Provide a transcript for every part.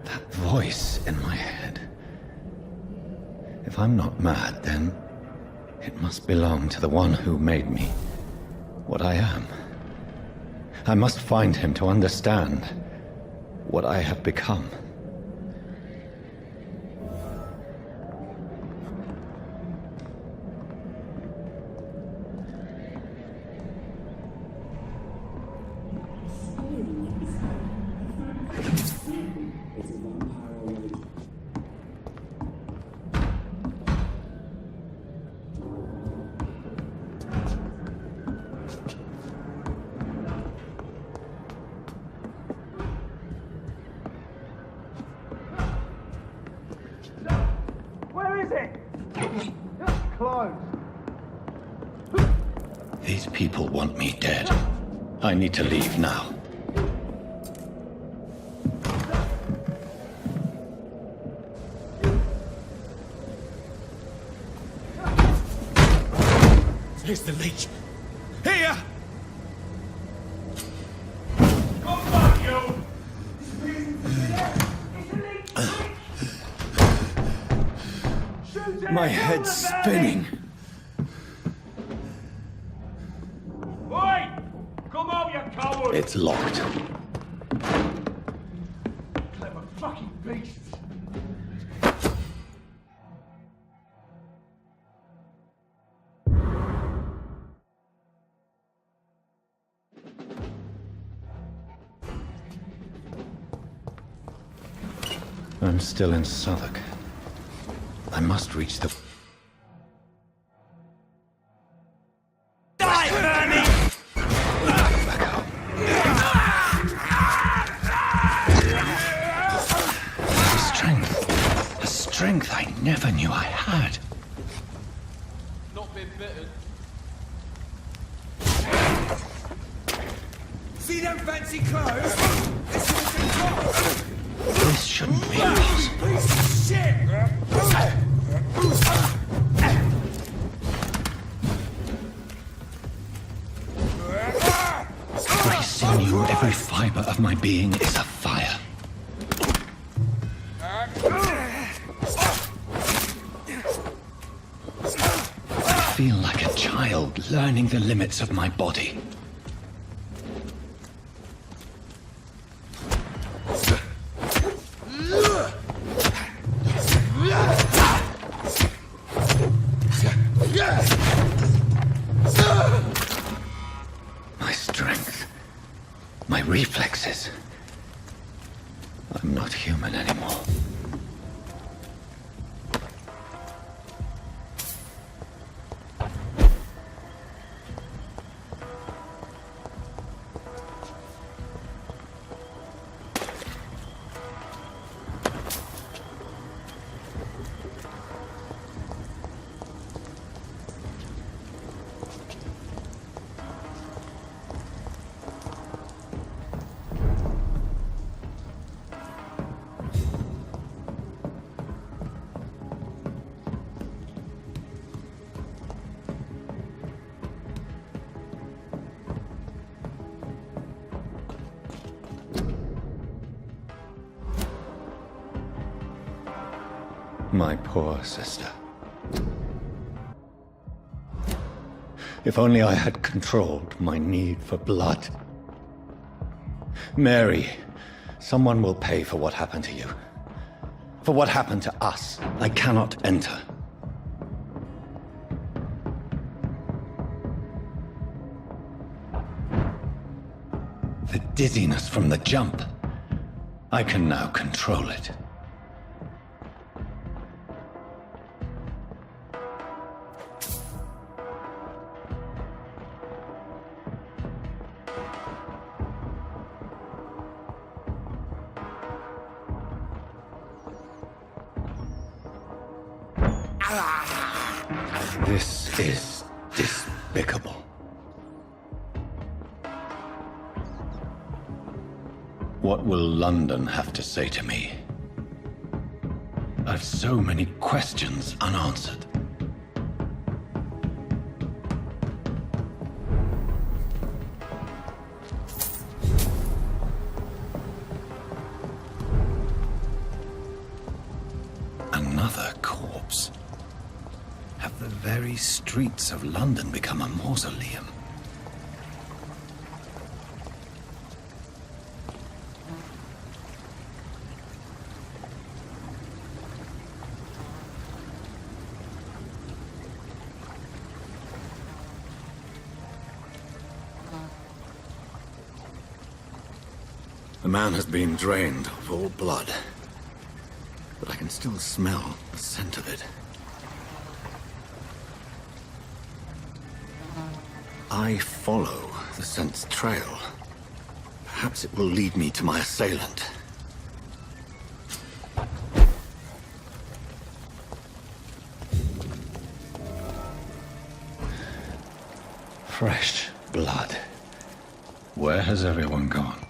That voice in my head. If I'm not mad, then it must belong to the one who made me what I am. I must find him to understand what I have become. These people want me dead. I need to leave now. Here's the leech. Here! My head's spinning. Oi! Come out, you coward! It's locked. Clever fucking beasts! I'm still in Southwark. I must reach the... Die, Bernie! Back out. A strength I never knew I had. Not been bitten. See them fancy clothes? This is the top! This shouldn't be possible. Piece of shit! Every sinew, every fiber of my being is afire. I feel like a child learning the limits of my body. My strength, my reflexes. I'm not human anymore. My poor sister. If only I had controlled my need for blood. Mary, someone will pay for what happened to you. For what happened to us. I cannot enter. The dizziness from the jump. I can now control it. This is despicable. What will London have to say to me? I've so many questions unanswered. Another corpse. Have the very streets of London become a mausoleum? The man has been drained of all blood, but I can still smell the scent of it. I follow the scent's trail. Perhaps it will lead me to my assailant. Fresh blood. Where has everyone gone?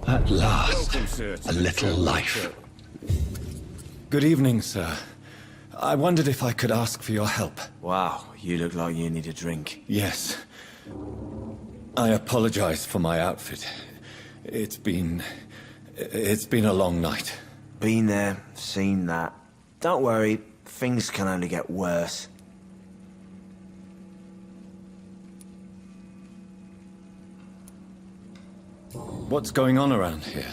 At last, Welcome, sir, to a the little Chapel. life. Good evening, sir. I wondered if I could ask for your help. Wow, you look like you need a drink. Yes. I apologize for my outfit. It's been a long night. Been there, seen that. Don't worry, things can only get worse. What's going on around here?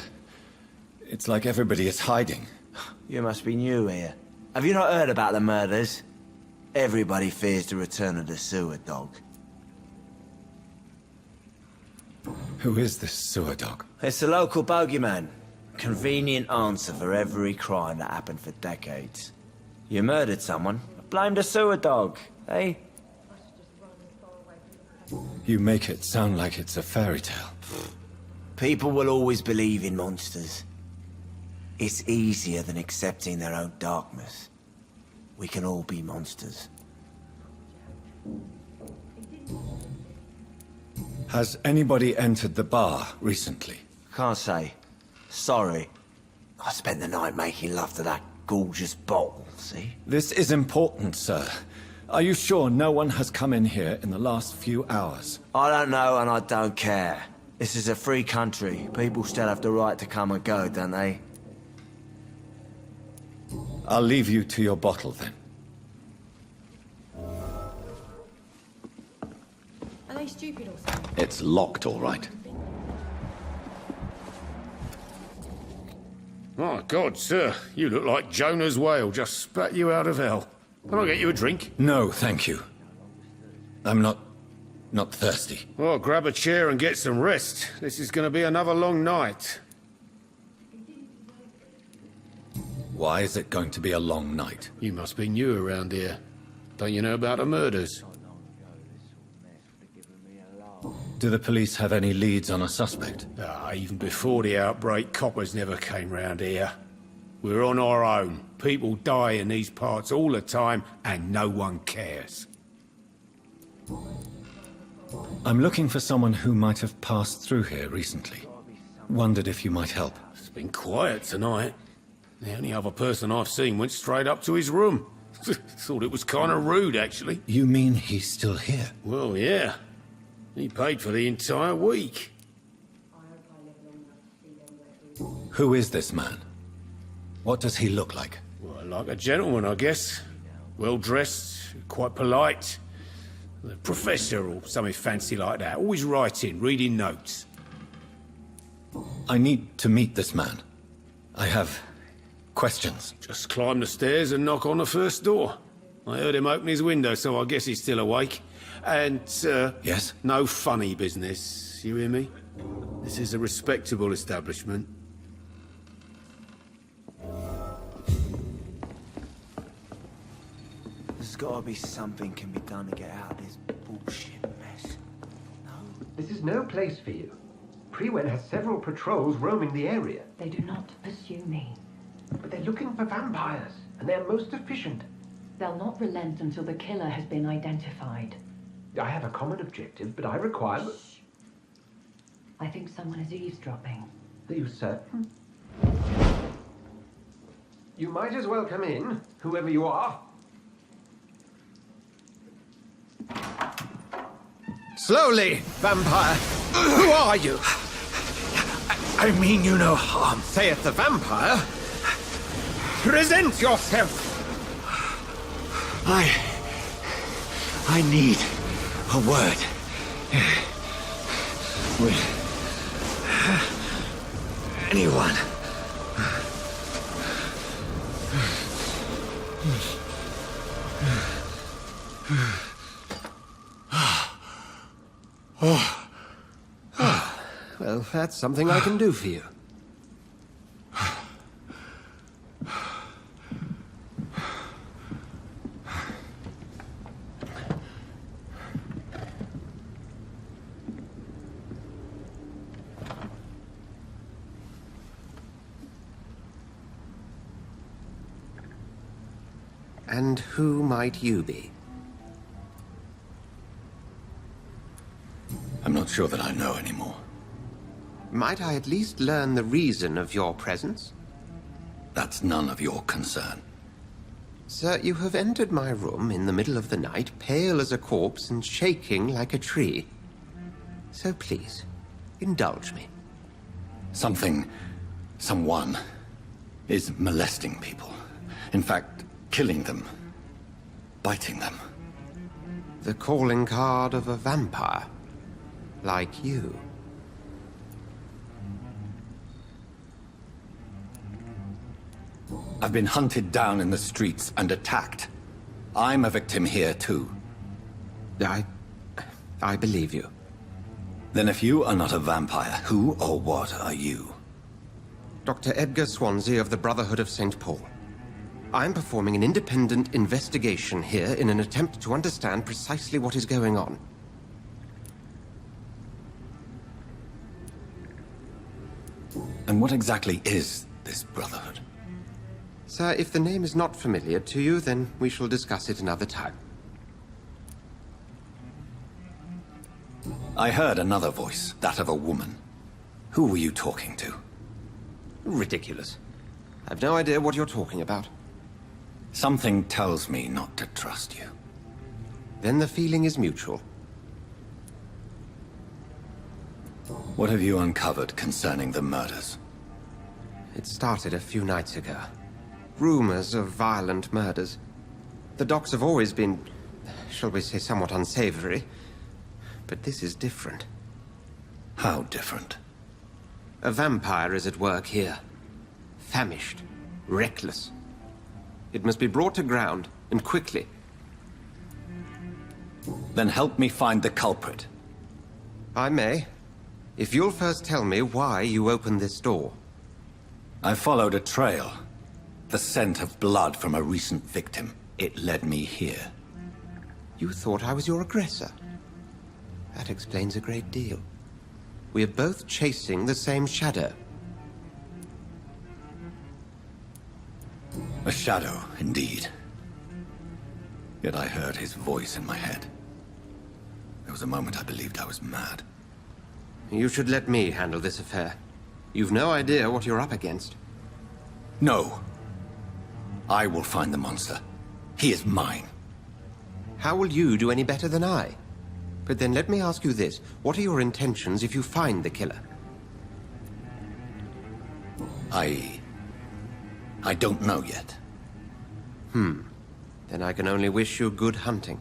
It's like everybody is hiding. You must be new here. Have you not heard about the murders? Everybody fears the return of the sewer dog. Who is this sewer dog? It's the local bogeyman. Convenient answer for every crime that happened for decades. You murdered someone, blame the sewer dog, eh? You make it sound like it's a fairy tale. People will always believe in monsters. It's easier than accepting their own darkness. We can all be monsters. Has anybody entered the bar recently? Can't say. Sorry. I spent the night making love to that gorgeous bottle, see? This is important, sir. Are you sure no one has come in here in the last few hours? I don't know and I don't care. This is a free country. People still have the right to come and go, don't they? I'll leave you to your bottle then. stupid or something? It's locked, all right. My God, sir, you look like Jonah's whale just spat you out of hell. Can I get you a drink? No, thank you. I'm not thirsty. Well, grab a chair and get some rest. This is going to be another long night. Why is it going to be a long night? You must be new around here. Don't you know about the murders? Do the police have any leads on a suspect? Even before the outbreak, coppers never came round here. We're on our own. People die in these parts all the time, and no one cares. I'm looking for someone who might have passed through here recently. Wondered if you might help. It's been quiet tonight. The only other person I've seen went straight up to his room. Thought it was kind of rude, actually. You mean he's still here? Well, yeah. He paid for the entire week. Who is this man? What does he look like? Well, like a gentleman, I guess. Well-dressed, quite polite. A professor or something fancy like that. Always writing, reading notes. I need to meet this man. I have questions. Just climb the stairs and knock on the first door. I heard him open his window, so I guess he's still awake. And, Yes? no funny business, you hear me? This is a respectable establishment. There's gotta be something can be done to get out of this bullshit mess. No? This is no place for you. Prewen has several patrols roaming the area, They do not pursue me. but they're looking for vampires, and they're most efficient. They'll not relent until the killer has been identified. I have a common objective, but I require... I think someone is eavesdropping. Are you certain? You might as well come in, whoever you are. Slowly, vampire. Who are you? I mean you no harm. Saith the vampire. Present yourself. I need a word. With anyone. Well, that's something I can do for you. And who might you be? I'm not sure that I know anymore. Might I at least learn the reason of your presence? That's none of your concern. Sir, you have entered my room in the middle of the night, pale as a corpse and shaking like a tree. So please, indulge me. Someone is molesting people. In fact, killing them. Biting them. The calling card of a vampire. Like you. I've been hunted down in the streets and attacked. I'm a victim here, too. I believe you. Then if you are not a vampire, who or what are you? Dr. Edgar Swansea of the Brotherhood of St. Paul. I'm performing an independent investigation here in an attempt to understand precisely what is going on. And what exactly is this Brotherhood? Sir, if the name is not familiar to you, then we shall discuss it another time. I heard another voice, that of a woman. Who were you talking to? Ridiculous. I've no idea what you're talking about. Something tells me not to trust you. Then the feeling is mutual. What have you uncovered concerning the murders? It started a few nights ago. Rumors of violent murders. The docks have always been, shall we say, somewhat unsavory. but this is different. How different? A vampire is at work here. Famished. Reckless. It must be brought to ground, and quickly. Then help me find the culprit. I may. If you'll first tell me why you opened this door. I followed a trail. The scent of blood from a recent victim. It led me here. You thought I was your aggressor. That explains a great deal. We are both chasing the same shadow. A shadow, indeed. Yet I heard his voice in my head. There was a moment I believed I was mad. You should let me handle this affair. You've no idea what you're up against. No. I will find the monster. He is mine. How will you do any better than I? But then let me ask you this. What are your intentions if you find the killer? I don't know yet. Then I can only wish you good hunting.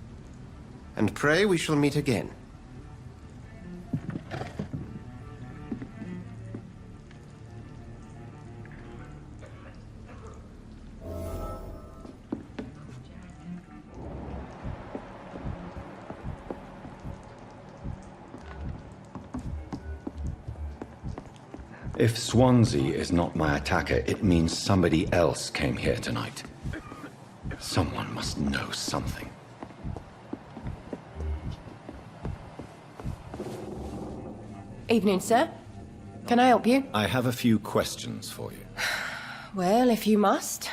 And pray we shall meet again. If Swansea is not my attacker, it means somebody else came here tonight. Someone must know something. Evening, sir. Can I help you? I have a few questions for you. Well, if you must.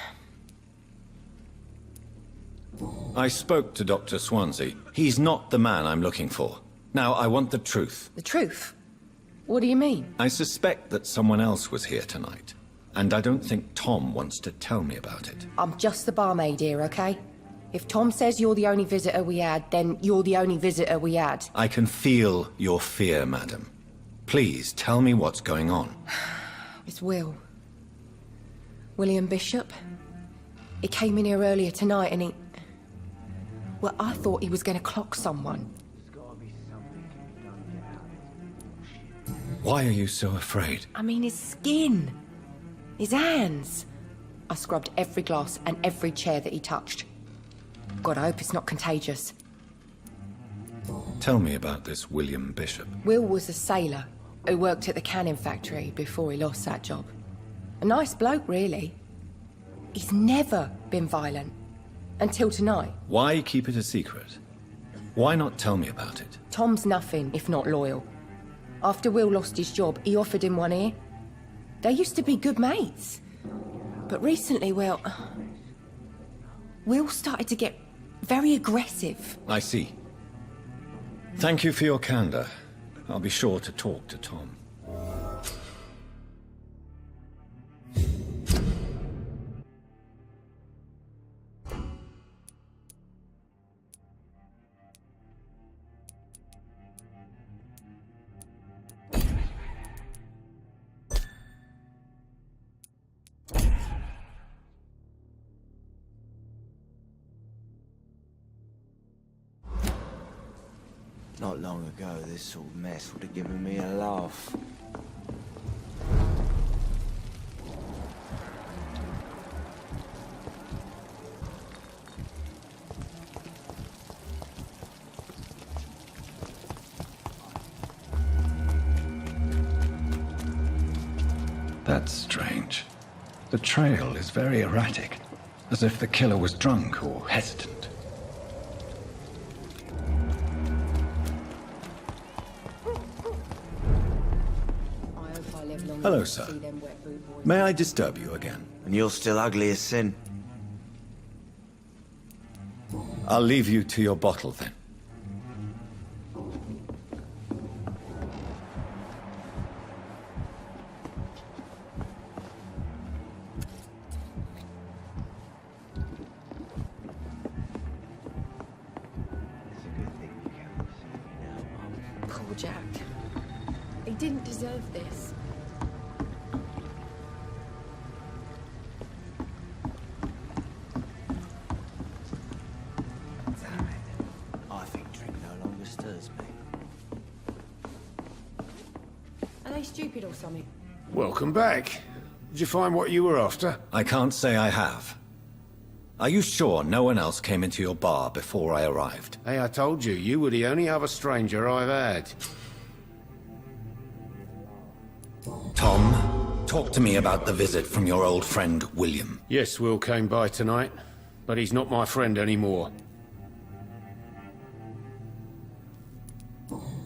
I spoke to Dr. Swansea. He's not the man I'm looking for. Now, I want the truth. The truth? What do you mean? I suspect that someone else was here tonight. And I don't think Tom wants to tell me about it. I'm just the barmaid here, okay? If Tom says you're the only visitor we had, then you're the only visitor we had. I can feel your fear, madam. Please, tell me what's going on. It's Will. William Bishop. He came in here earlier tonight and he... Well, I thought he was going to clock someone. Why are you so afraid? I mean, his skin. His hands. I scrubbed every glass and every chair that he touched. God, I hope it's not contagious. Tell me about this William Bishop. Will was a sailor who worked at the canning factory before he lost that job. A nice bloke, really. He's never been violent. Until tonight. Why keep it a secret? Why not tell me about it? Tom's nothing if not loyal. After Will lost his job, he offered him one ear. They used to be good mates. But recently, well... Will started to get very aggressive. I see. Thank you for your candor. I'll be sure to talk to Tom. Not long ago, this sort of mess would have given me a laugh. That's strange. The trail is very erratic, as if the killer was drunk or hesitant. Hello, sir. May I disturb you again? And you're still ugly as sin. I'll leave you to your bottle, then. Poor Jack. He didn't deserve this. Damn it. I think drink no longer stirs me. they stupid or something? Welcome back. Did you find what you were after? I can't say I have. Are you sure no one else came into your bar before I arrived? Hey, I told you, you were the only other stranger I've had. Tom, talk to me about the visit from your old friend, William. Yes, Will came by tonight, but he's not my friend anymore.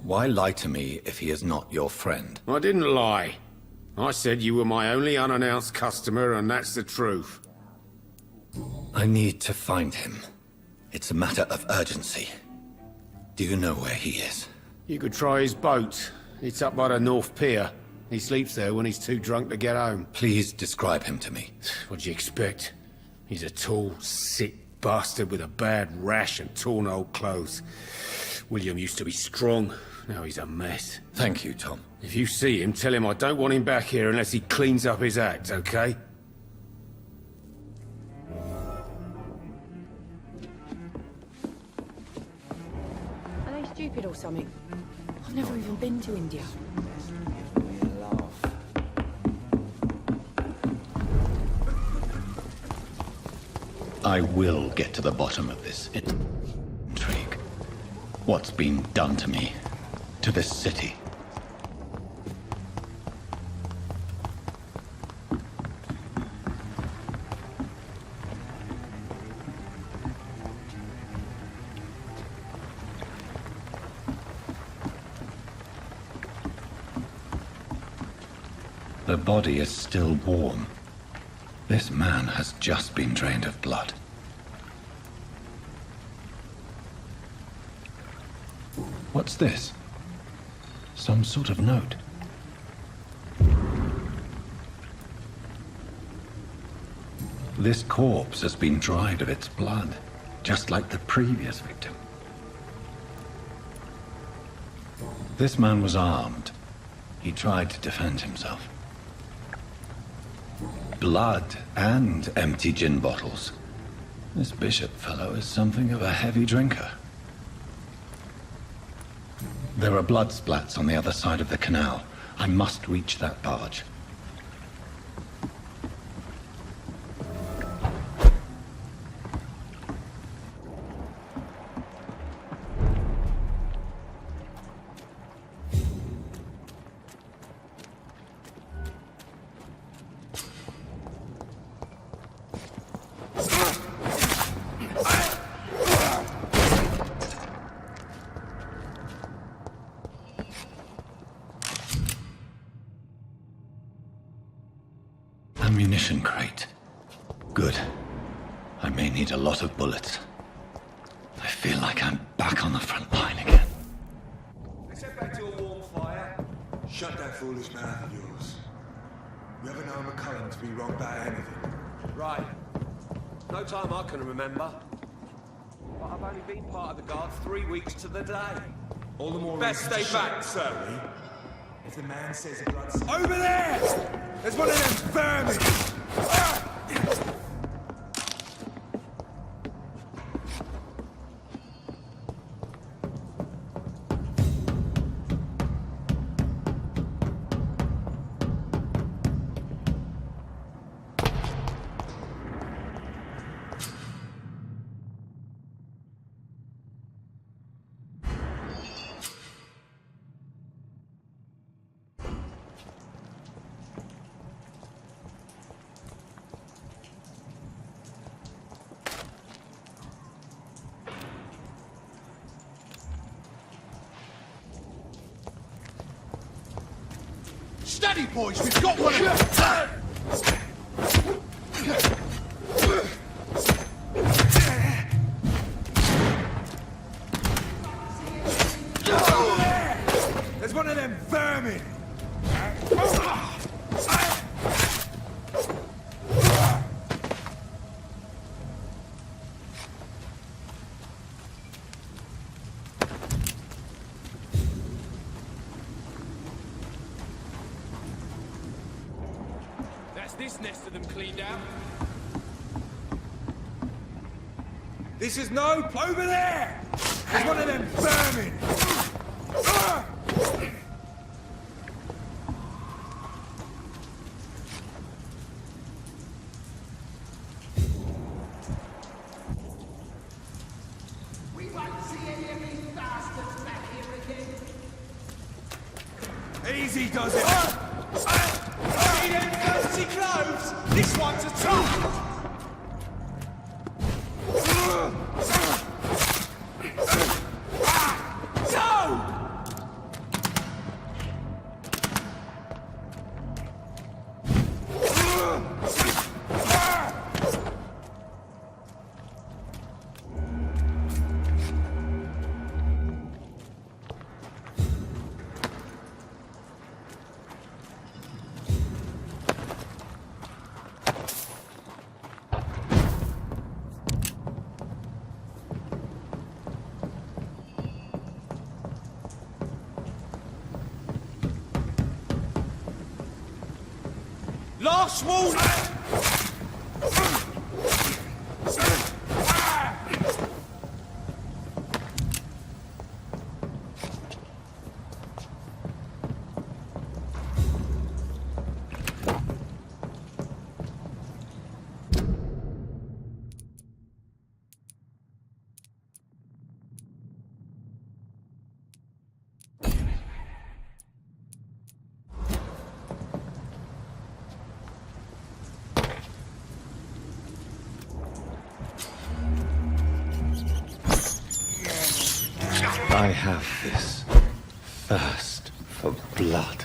Why lie to me if he is not your friend? I didn't lie. I said you were my only unannounced customer, and that's the truth. I need to find him. It's a matter of urgency. Do you know where he is? You could try his boat. It's up by the North Pier. He sleeps there when he's too drunk to get home. Please describe him to me. What'd you expect? He's a tall, sick bastard with a bad rash and torn old clothes. William used to be strong. Now he's a mess. Thank you, Tom. If you see him, tell him I don't want him back here unless he cleans up his act, okay? Are they stupid or something? I've never even been to India. I will get to the bottom of this intrigue. What's been done to me, to this city? The body is still warm. This man has just been drained of blood. What's this? Some sort of note. This corpse has been dried of its blood, just like the previous victim. This man was armed. He tried to defend himself. Blood and empty gin bottles. This bishop fellow is something of a heavy drinker. There are blood splats on the other side of the canal. I must reach that barge. Ammunition crate. Good. I may need a lot of bullets. I feel like I'm back on the front line again. Let's head back to a warm fire. Shut that foolish mouth of yours. You ever known McCullum to be wrong about anything? Right. No time I can remember. But I've only been part of the guard 3 weeks to the day. All the more Best reason to stay shut back, it, sir. Lee. If the man says the blood's... Over there! There's one of them vermin! Ah! Steady, boys, we've got one of them! There's one of them vermin! This nest of them cleaned out. This is no... Over there! There's one of them vermin! Easy does it. See them fancy clothes? This one's a top. Last warning! I have this thirst for blood.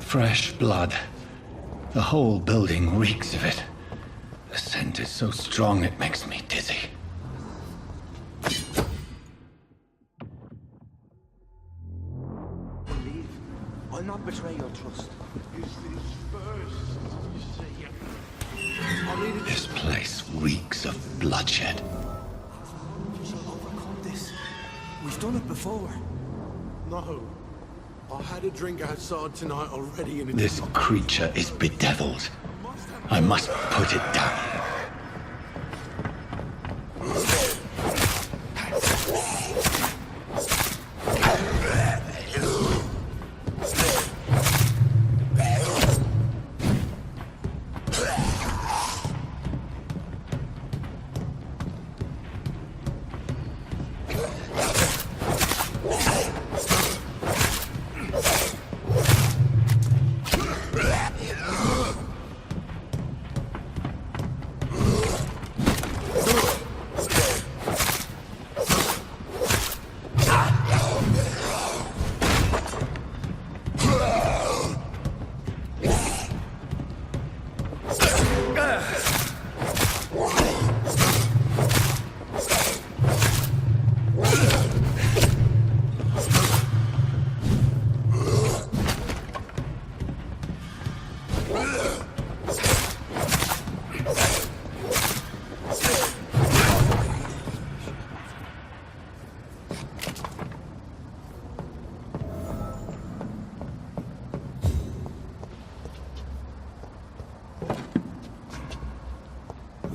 Fresh blood. The whole building reeks of it. The scent is so strong it makes me dizzy. Believe. I'll not betray your trust. This place reeks of bloodshed. You shall overcome this. We've done it before. No. I had a drink outside tonight already and This creature is bedeviled. I must put it down.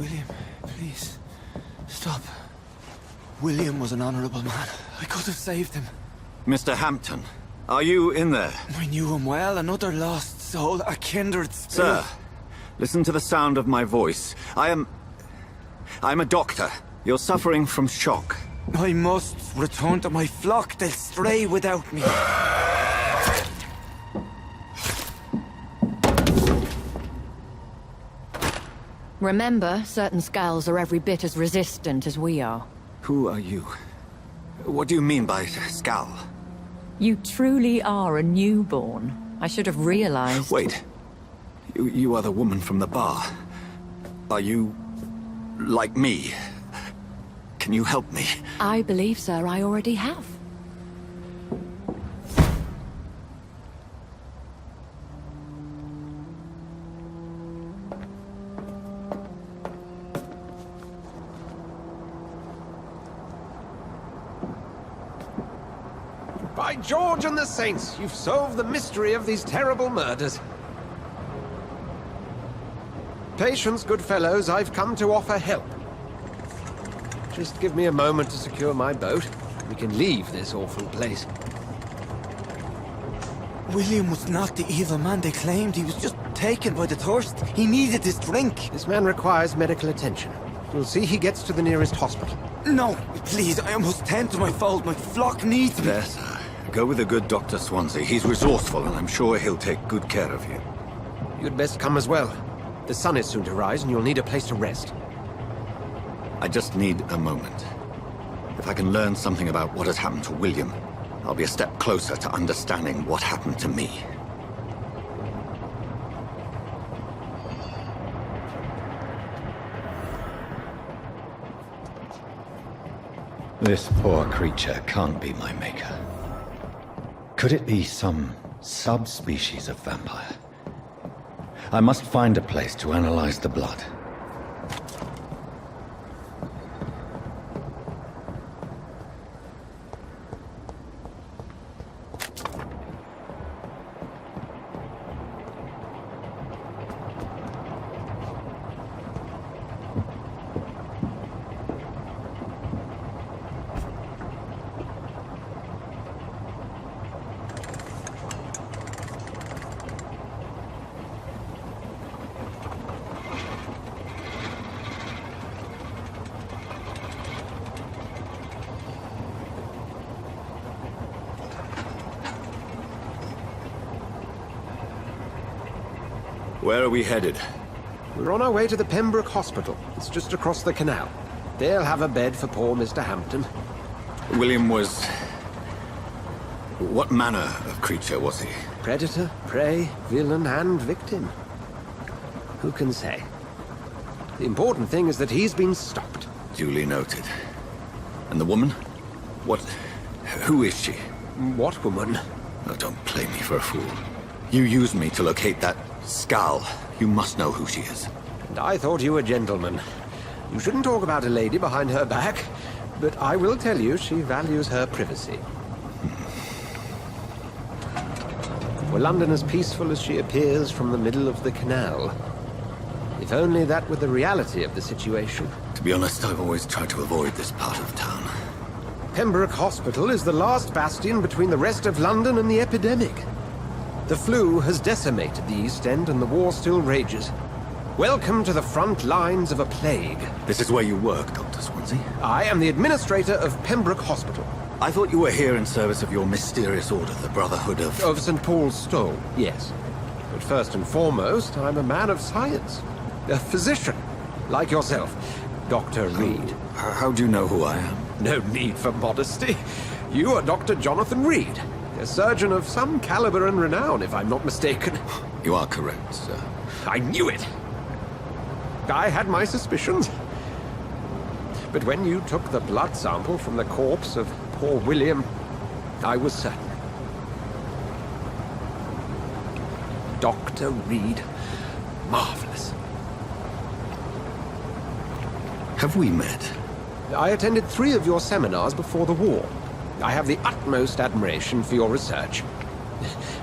William, please. Stop. William was an honorable man. I could have saved him. Mr. Hampton, are you in there? I knew him well, another lost soul, a kindred spirit. Sir, listen to the sound of my voice. I'm a doctor. You're suffering from shock. I must return to my flock. They'll stray without me. Remember, certain skulls are every bit as resistant as we are. Who are you? What do you mean by Skal? You truly are a newborn. I should have realized. Wait. You are the woman from the bar. Are you... like me? Can you help me? I believe, sir, I already have. By George and the Saints, you've solved the mystery of these terrible murders. Patience, good fellows, I've come to offer help. Just give me a moment to secure my boat. We can leave this awful place. William was not the evil man they claimed. He was just taken by the thirst. He needed this drink. This man requires medical attention. We'll see he gets to the nearest hospital. No, please, I must tend to my fold. My flock needs me. There, sir. Go with the good Dr. Swansea. He's resourceful, and I'm sure he'll take good care of you. You'd best come as well. The sun is soon to rise, and you'll need a place to rest. I just need a moment. If I can learn something about what has happened to William, I'll be a step closer to understanding what happened to me. This poor creature can't be my maker. Could it be some subspecies of vampire? I must find a place to analyze the blood. Where are we headed? We're on our way to the Pembroke Hospital. It's just across the canal. They'll have a bed for poor Mr. Hampton. William was... what manner of creature was he? Predator, prey, villain, and victim. Who can say? The important thing is that he's been stopped. Duly noted. And the woman? What... who is she? What woman? Oh, don't play me for a fool. You used me to locate that Skal. You must know who she is. And I thought you a gentleman. You shouldn't talk about a lady behind her back, but I will tell you she values her privacy. Were London as peaceful as she appears from the middle of the canal? If only that were the reality of the situation. To be honest, I've always tried to avoid this part of town. Pembroke Hospital is the last bastion between the rest of London and the epidemic. The flu has decimated the East End and the war still rages. Welcome to the front lines of a plague. This is where you work, Dr. Swansea? I am the administrator of Pembroke Hospital. I thought you were here in service of your mysterious order, the Brotherhood of... Of St. Paul's Stole, yes. But first and foremost, I'm a man of science. A physician, like yourself, Dr. Reed. How do you know who I am? No need for modesty. You are Dr. Jonathan Reed, a surgeon of some caliber and renown, if I'm not mistaken. You are correct, sir. I knew it! I had my suspicions. But when you took the blood sample from the corpse of poor William, I was certain. Dr. Reed. Marvelous. Have we met? I attended 3 of your seminars before the war. I have the utmost admiration for your research.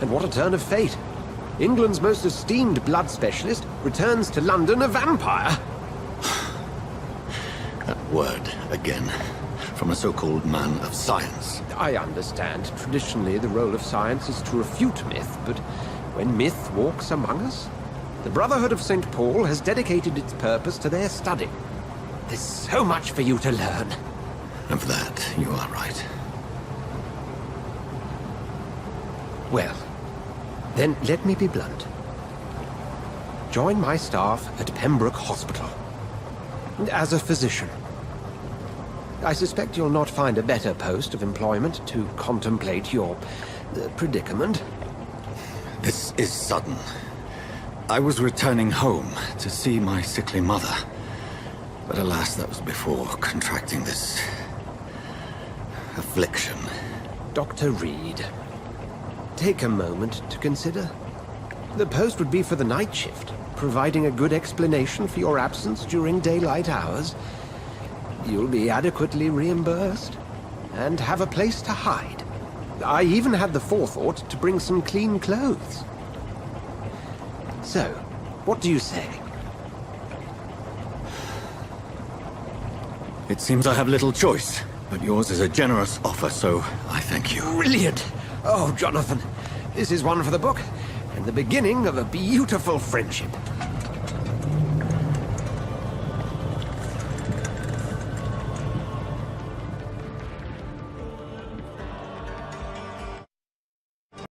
And what a turn of fate. England's most esteemed blood specialist returns to London a vampire. word again. From a so-called man of science. I understand. Traditionally, the role of science is to refute myth, but when myth walks among us, the Brotherhood of St. Paul has dedicated its purpose to their study. There's so much for you to learn. Of that, you are right. Well, then let me be blunt. Join my staff at Pembroke Hospital. As a physician. I suspect you'll not find a better post of employment to contemplate your predicament. This is sudden. I was returning home to see my sickly mother. But alas, that was before contracting this affliction. Dr. Reed, take a moment to consider. The post would be for the night shift, providing a good explanation for your absence during daylight hours. You'll be adequately reimbursed, and have a place to hide. I even had the forethought to bring some clean clothes. So, what do you say? It seems I have little choice, but yours is a generous offer, so I thank you. Brilliant! Oh, Jonathan, this is one for the book, and the beginning of a beautiful friendship.